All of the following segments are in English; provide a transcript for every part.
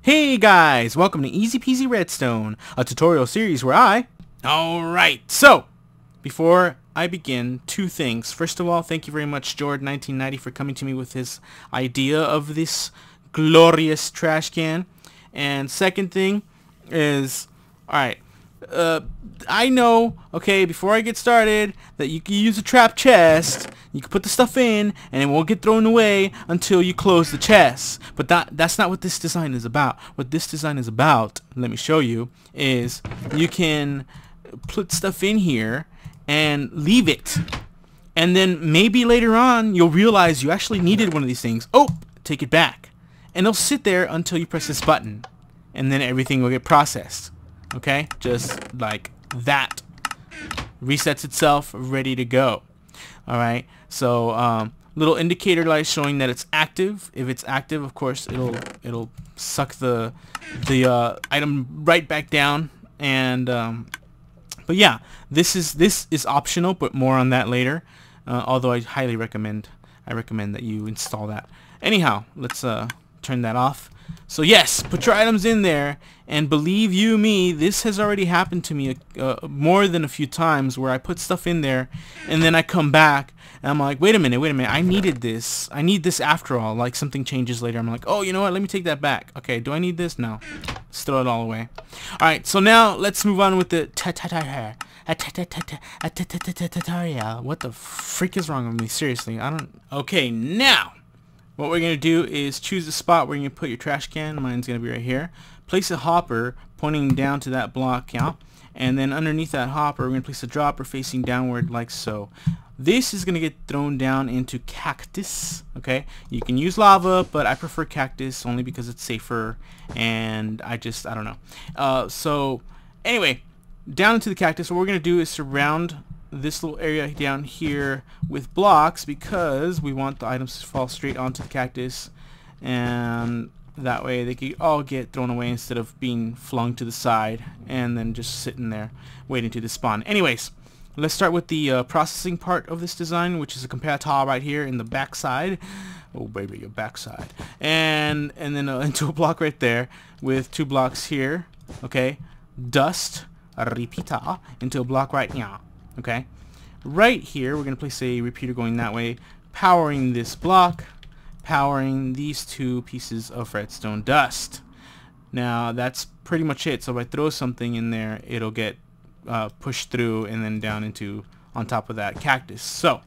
Hey guys, welcome to Easy Peasy Redstone, a tutorial series where Alright, so, before I begin, two things. First of all, thank you very much, Jord1990, for coming to me with his idea of this glorious trash can. And second thing is, alright, I know, okay, before I get started, that you can use a trap chest. You can put the stuff in, and it won't get thrown away until you close the chest. But that's not what this design is about. What this design is about, let me show you, is you can put stuff in here and leave it. And then maybe later on, you'll realize you actually needed one of these things. Oh, take it back. And it'll sit there until you press this button. And then everything will get processed. Okay, just like that. Resets itself, ready to go. Alright, so little indicator light showing that it's active. If it's active, of course, it'll suck the item right back down. And but yeah, this is optional, but more on that later. Although I highly recommend that you install that. Anyhow, let's turn that off. So yes, put your items in there, and believe you me, this has already happened to me more than a few times where I put stuff in there and then I come back and I'm like, wait a minute, I needed this. I need this after all. Like something changes later. I'm like, oh, you know what? Let me take that back. Okay, do I need this? No. Let's throw it all away. Alright, so now let's move on with the tutorial. What the freak is wrong with me? Seriously, I don't... Okay, now what we're going to do is choose a spot where you're going to put your trash can. Mine's going to be right here. Place a hopper pointing down to that block, yeah? And then underneath that hopper, we're going to place a dropper facing downward like so. This is going to get thrown down into cactus, okay? You can use lava, but I prefer cactus only because it's safer, and I don't know. So, anyway, down into the cactus, what we're going to do is surround this little area down here with blocks because we want the items to fall straight onto the cactus, and that way they can all get thrown away instead of being flung to the side and then just sitting there waiting to despawn. Anyways, let's start with the processing part of this design, which is a comparator right here in the backside. Oh baby, your backside. And then into a block right there with two blocks here. Okay, dust a repeater into a block right now. Okay, right here we're going to place a repeater going that way, powering this block, powering these two pieces of redstone dust. Now that's pretty much it. So if I throw something in there, it'll get pushed through and then down into on top of that cactus. So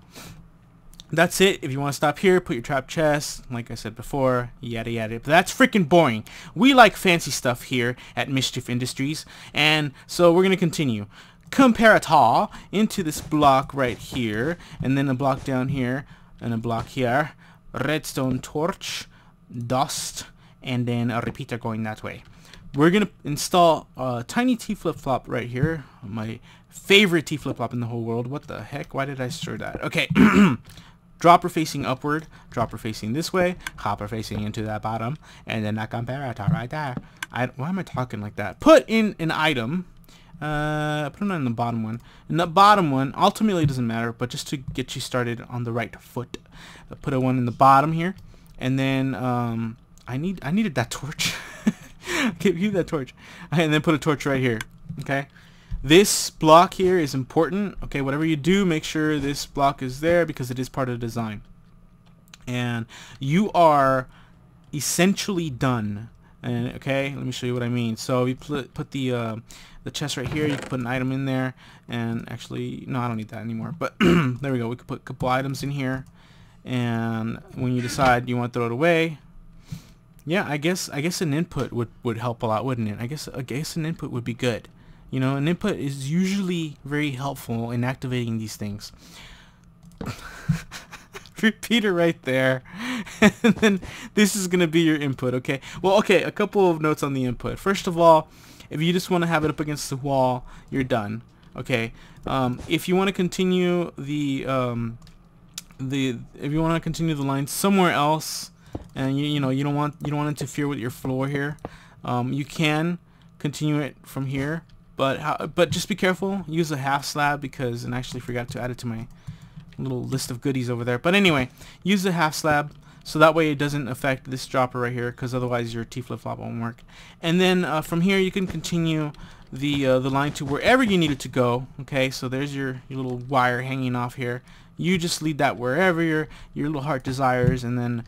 that's it. If you want to stop here, put your trap chest, like I said before, yada yada. But that's freaking boring. We like fancy stuff here at Mischief Industries, and so we're going to continue. Comparator into this block right here, and then a block down here, and a block here, redstone torch, dust, and then a repeater going that way. We're gonna install a tiny T flip-flop right here, my favorite T flip-flop in the whole world. What the heck? Why did I stir that? Okay. Dropper facing upward, dropper facing this way, hopper facing into that bottom, and then that comparator right there. Why am I talking like that? Put in an item. Put it on the bottom one. And the bottom one ultimately doesn't matter, but just to get you started on the right foot, put a one in the bottom here, and then I needed that torch. Give you that torch, and then put a torch right here. Okay, this block here is important. Okay, whatever you do, make sure this block is there because it is part of the design, and you are essentially done. And okay, let me show you what I mean. So you put the chest right here. You can put an item in there, and actually, no, I don't need that anymore. But there we go. We could put a couple items in here, and when you decide you want to throw it away, yeah, I guess an input would help a lot, wouldn't it? I guess an input would be good. You know, an input is usually very helpful in activating these things. Repeater right there, and then this is gonna be your input. Okay, well, okay, a couple of notes on the input. First of all, if you just want to have it up against the wall, you're done. Okay, if you want to continue the line somewhere else, and you don't want to interfere with your floor here, you can continue it from here, but just be careful. Use a half slab and I actually forgot to add it to my little list of goodies over there. But anyway, use the half slab so that way it doesn't affect this dropper right here, because otherwise your T flip-flop won't work. And then from here you can continue the line to wherever you need it to go. Okay, so there's your little wire hanging off here. You just lead that wherever your little heart desires, and then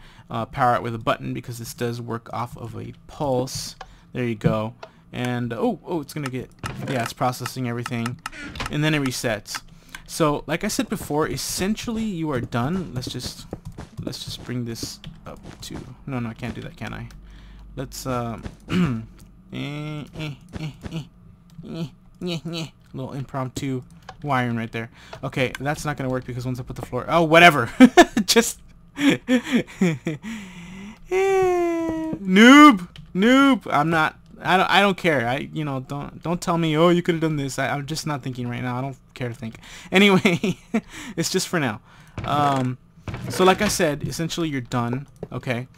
power it with a button, because this does work off of a pulse. There you go. And oh, it's gonna get, yeah, it's processing everything, and then it resets. So like I said before, essentially you are done. Let's just bring this up to, no, I can't do that, can I? Let's little impromptu wiring right there. Okay, that's not gonna work because once I put the floor, oh, whatever. Just noob. I don't care. Don't tell me, oh, you could have done this. I'm just not thinking right now. I don't care to think. Anyway, it's just for now. So like I said, essentially you're done. Okay.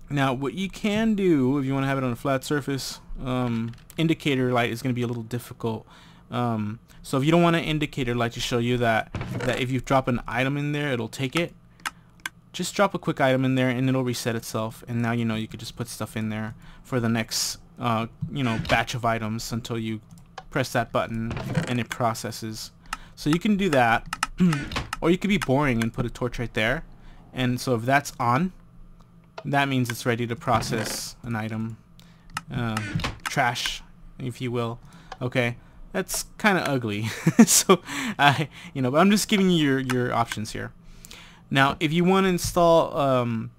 Now what you can do if you want to have it on a flat surface, indicator light is going to be a little difficult. So if you don't want an indicator light to show you that if you drop an item in there, it'll take it. Just drop a quick item in there and it'll reset itself, and now you could just put stuff in there for the next batch of items until you press that button and it processes. So you can do that. Or you could be boring and put a torch right there, and so if that's on, that means it's ready to process an item, trash, if you will. Okay, that's kind of ugly. So but I'm just giving you your options here. Now if you want to install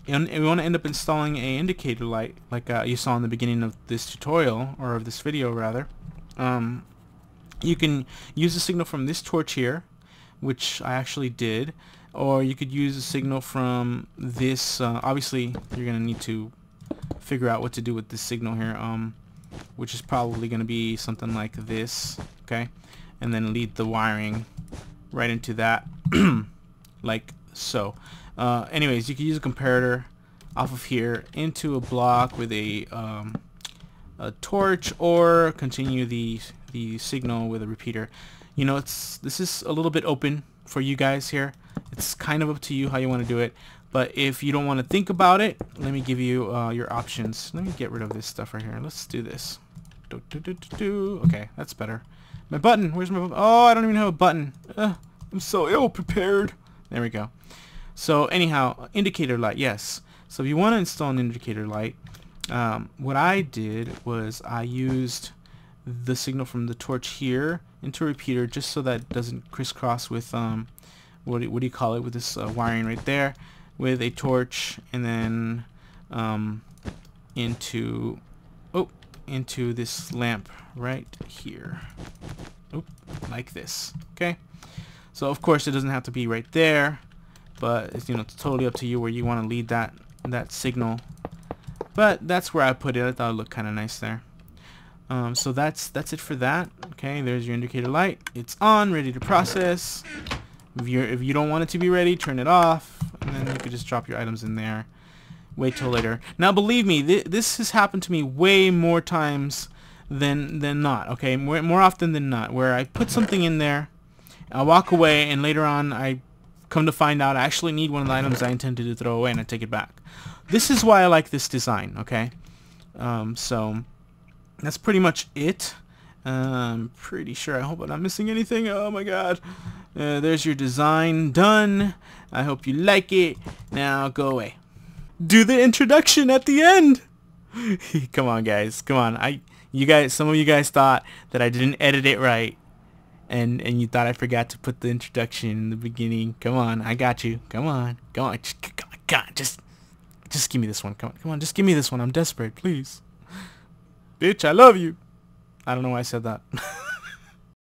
if you want to end up installing a indicator light like you saw in the beginning of this tutorial, or of this video rather, you can use the signal from this torch here, which I actually did, or you could use a signal from this. Obviously you're gonna need to figure out what to do with this signal here, which is probably gonna be something like this. Okay, and then lead the wiring right into that like so. Anyways, you can use a comparator off of here into a block with a torch, or continue the signal with a repeater. This is a little bit open for you guys here. It's kind of up to you how you want to do it, but if you don't want to think about it, let me give you your options. Let me get rid of this stuff right here. Let's do this. Okay, that's better. My button, where's my button? Oh, I don't even have a button. I'm so ill prepared. There we go. So anyhow, indicator light, yes. So if you want to install an indicator light, what I did was I used the signal from the torch here into a repeater, just so that it doesn't crisscross with what do you call it, with this wiring right there, with a torch, and then into this lamp right here, like this. Okay, so of course it doesn't have to be right there, but it's totally up to you where you want to lead that signal, but that's where I put it. I thought it looked kind of nice there. So that's it for that. Okay, there's your indicator light. It's on, ready to process. If you don't want it to be ready, turn it off, and then you could just drop your items in there. Wait till later. Now believe me, this has happened to me way more times than not. Okay, more often than not, where I put something in there, I walk away, and later on I come to find out I actually need one of the items I intended to throw away, and I take it back. This is why I like this design. Okay, so that's pretty much it. I'm pretty sure. I hope I'm not missing anything. Oh my god. There's your design done. I hope you like it. Now go away. Do the introduction at the end. Come on, guys. Come on. Some of you guys thought that I didn't edit it right, and you thought I forgot to put the introduction in the beginning. Come on, I got you. Come on. Just give me this one. Come on, just give me this one. I'm desperate, please. Bitch, I love you. I don't know why I said that.